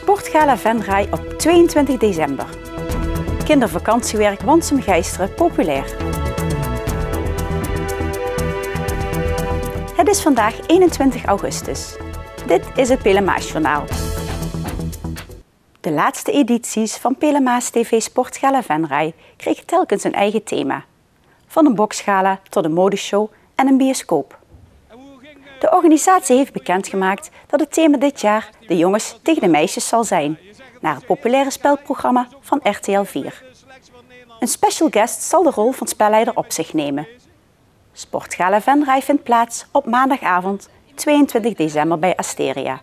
Sportgala Venray op 22 december. Kindervakantiewerk Wansum-Geisteren populair. Het is vandaag 21 augustus. Dit is het Pelemaasjournaal. De laatste edities van Pelemaas TV Sportgala Venray kregen telkens een eigen thema. Van een boksgala tot een modeshow en een bioscoop. De organisatie heeft bekendgemaakt dat het thema dit jaar de jongens tegen de meisjes zal zijn, naar het populaire spelprogramma van RTL 4. Een special guest zal de rol van spelleider op zich nemen. Sportgala Venray vindt plaats op maandagavond 22 december bij Asteria.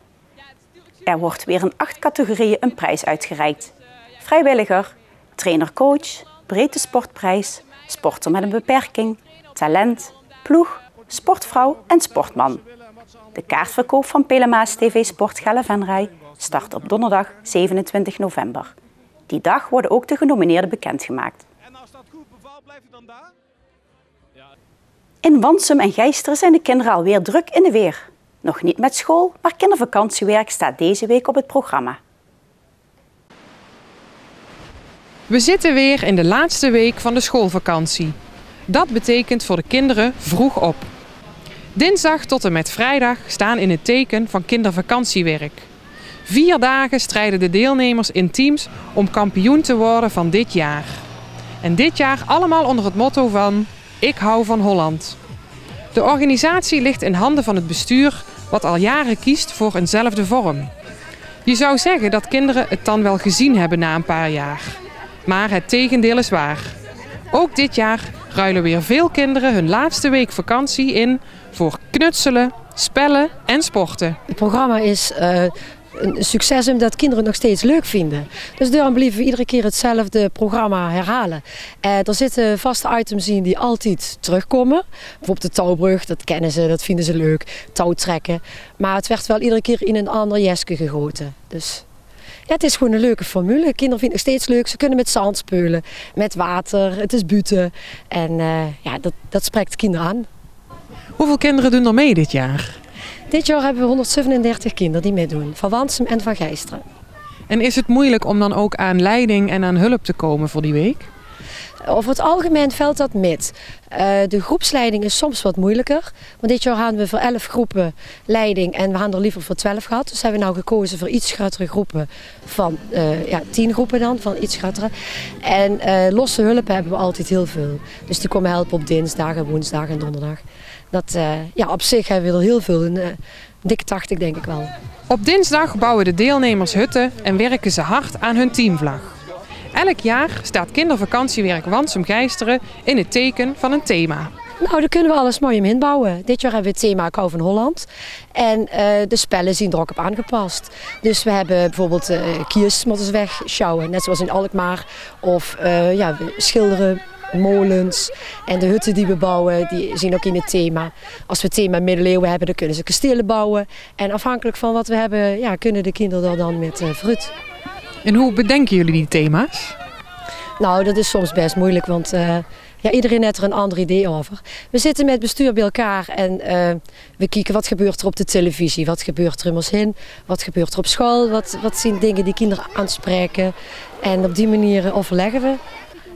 Er wordt weer in 8 categorieën een prijs uitgereikt. Vrijwilliger, trainer-coach, breedte sportprijs, sporter met een beperking, talent, ploeg, sportvrouw en sportman. De kaartverkoop van Pelemaas TV Sportgala Venray start op donderdag 27 november. Die dag worden ook de genomineerden bekendgemaakt. En als dat goed bevalt, blijf je dan daar? In Wansum en Geisteren zijn de kinderen alweer druk in de weer. Nog niet met school, maar kindervakantiewerk staat deze week op het programma. We zitten weer in de laatste week van de schoolvakantie. Dat betekent voor de kinderen vroeg op. Dinsdag tot en met vrijdag staan in het teken van kindervakantiewerk. 4 dagen strijden de deelnemers in teams om kampioen te worden van dit jaar. En dit jaar allemaal onder het motto van Ik hou van Holland. De organisatie ligt in handen van het bestuur, wat al jaren kiest voor eenzelfde vorm. Je zou zeggen dat kinderen het dan wel gezien hebben na een paar jaar. Maar het tegendeel is waar. Ook dit jaar ruilen weer veel kinderen hun laatste week vakantie in voor knutselen, spellen en sporten. Het programma is een succes omdat kinderen het nog steeds leuk vinden. Dus daarom blijven we iedere keer hetzelfde programma herhalen. Er zitten vaste items in die altijd terugkomen. Bijvoorbeeld de touwbrug, dat kennen ze, dat vinden ze leuk. Touwtrekken. Maar het werd wel iedere keer in een ander jesje gegoten. Dus ja, het is gewoon een leuke formule. Kinderen vinden het nog steeds leuk. Ze kunnen met zand spelen, met water, het is buiten. En ja, dat spreekt kinderen aan. Hoeveel kinderen doen er mee dit jaar? Dit jaar hebben we 137 kinderen die meedoen, van Wansum en van Geisteren. En is het moeilijk om dan ook aan leiding en aan hulp te komen voor die week? Over het algemeen valt dat mee. De groepsleiding is soms wat moeilijker. Want dit jaar hadden we voor 11 groepen leiding en we hadden er liever voor 12 gehad. Dus hebben we nou gekozen voor iets grotere groepen van 10 groepen dan, van iets grotere. En losse hulp hebben we altijd heel veel. Dus die komen helpen op dinsdag en woensdag en donderdag. Dat, op zich hebben we er heel veel, een dikke 80 denk ik wel. Op dinsdag bouwen de deelnemers hutten en werken ze hard aan hun teamvlag. Elk jaar staat kindervakantiewerk Wansum-Geisteren in het teken van een thema. Nou, daar kunnen we alles mooi omheen bouwen. Dit jaar hebben we het thema Ik hou van Holland. En de spellen zien er ook op aangepast. Dus we hebben bijvoorbeeld kiers moeten ze wegsjouwen, net zoals in Alkmaar. Of we schilderen molens en de hutten die we bouwen, die zien ook in het thema. Als we het thema middeleeuwen hebben, dan kunnen ze kastelen bouwen. En afhankelijk van wat we hebben, kunnen de kinderen er dan met fruit. En hoe bedenken jullie die thema's? Nou, dat is soms best moeilijk, want iedereen heeft er een ander idee over. We zitten met het bestuur bij elkaar en we kijken wat gebeurt er op de televisie, wat gebeurt er om ons heen, wat gebeurt er op school, wat zijn dingen die kinderen aanspreken. En op die manier overleggen we.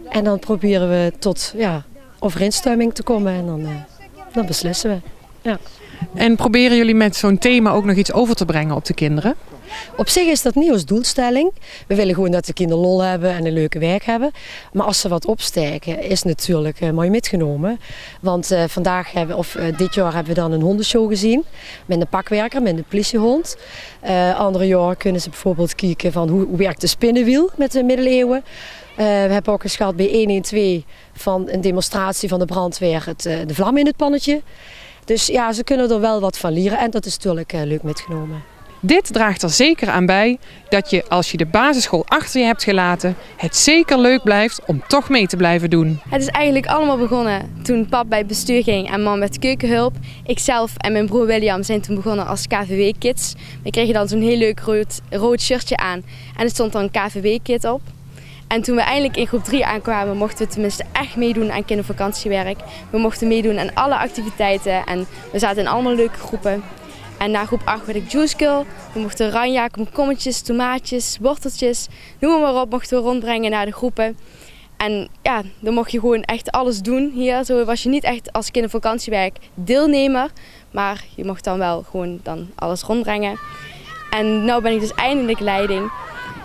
En dan proberen we tot overeenstemming te komen en dan beslissen we. Ja. En proberen jullie met zo'n thema ook nog iets over te brengen op de kinderen? Op zich is dat niet als doelstelling. We willen gewoon dat de kinderen lol hebben en een leuke werk hebben. Maar als ze wat opstijgen, is natuurlijk mooi metgenomen. Want dit jaar hebben we dan een hondenshow gezien. Met een pakwerker, met een politiehond. Andere jaar kunnen ze bijvoorbeeld kijken van hoe werkt de spinnenwiel met de middeleeuwen. We hebben ook eens gehad bij 112 van een demonstratie van de brandweer de vlam in het pannetje. Dus ja, ze kunnen er wel wat van leren en dat is natuurlijk leuk metgenomen. Dit draagt er zeker aan bij dat je, als je de basisschool achter je hebt gelaten, het zeker leuk blijft om toch mee te blijven doen. Het is eigenlijk allemaal begonnen toen pap bij het bestuur ging en mam met keukenhulp. Ikzelf en mijn broer William zijn toen begonnen als KVW-kids. We kregen dan zo'n heel leuk rood shirtje aan en er stond dan KVW-kid op. En toen we eindelijk in groep 3 aankwamen, mochten we tenminste echt meedoen aan kindervakantiewerk. We mochten meedoen aan alle activiteiten en we zaten in allemaal leuke groepen. En na groep 8 werd ik juice girl. We mochten ranja, komkommertjes, tomaatjes, worteltjes, noem maar op, mochten we rondbrengen naar de groepen. En ja, dan mocht je gewoon echt alles doen hier. Zo was je niet echt als kindervakantiewerk deelnemer, maar je mocht dan wel gewoon dan alles rondbrengen. En nu ben ik dus eindelijk leiding.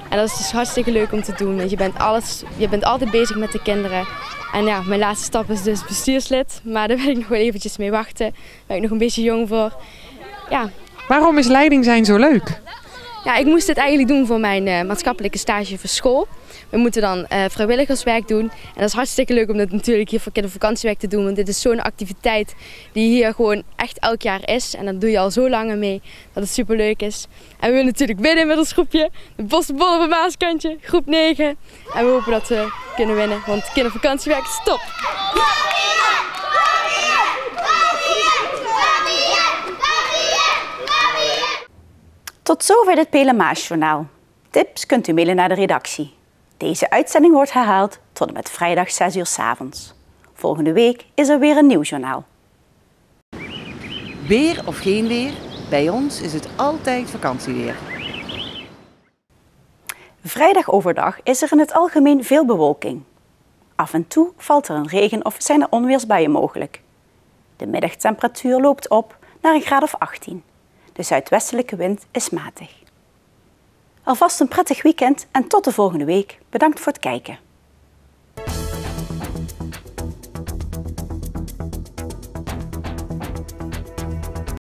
En dat is dus hartstikke leuk om te doen, want je bent altijd bezig met de kinderen. En ja, mijn laatste stap is dus bestuurslid, maar daar wil ik nog wel eventjes mee wachten. Daar ben ik nog een beetje jong voor. Ja. Waarom is leiding zijn zo leuk? Ja, ik moest dit eigenlijk doen voor mijn maatschappelijke stage voor school. We moeten dan vrijwilligerswerk doen. En dat is hartstikke leuk om dit natuurlijk hier voor kindervakantiewerk te doen. Want dit is zo'n activiteit die hier gewoon echt elk jaar is. En dat doe je al zo lang mee dat het super leuk is. En we willen natuurlijk winnen met ons groepje. De Bossenbollen van Maaskantje, groep 9. En we hopen dat we kunnen winnen, want kindervakantiewerk is top! Tot zover dit Pelemaasjournaal. Tips kunt u mailen naar de redactie. Deze uitzending wordt herhaald tot en met vrijdag 6 uur 's avonds. Volgende week is er weer een nieuw journaal. Weer of geen weer, bij ons is het altijd vakantieweer. Vrijdag overdag is er in het algemeen veel bewolking. Af en toe valt er een regen of zijn er onweersbuien mogelijk. De middagtemperatuur loopt op naar een graad of 18. De zuidwestelijke wind is matig. Alvast een prettig weekend en tot de volgende week. Bedankt voor het kijken.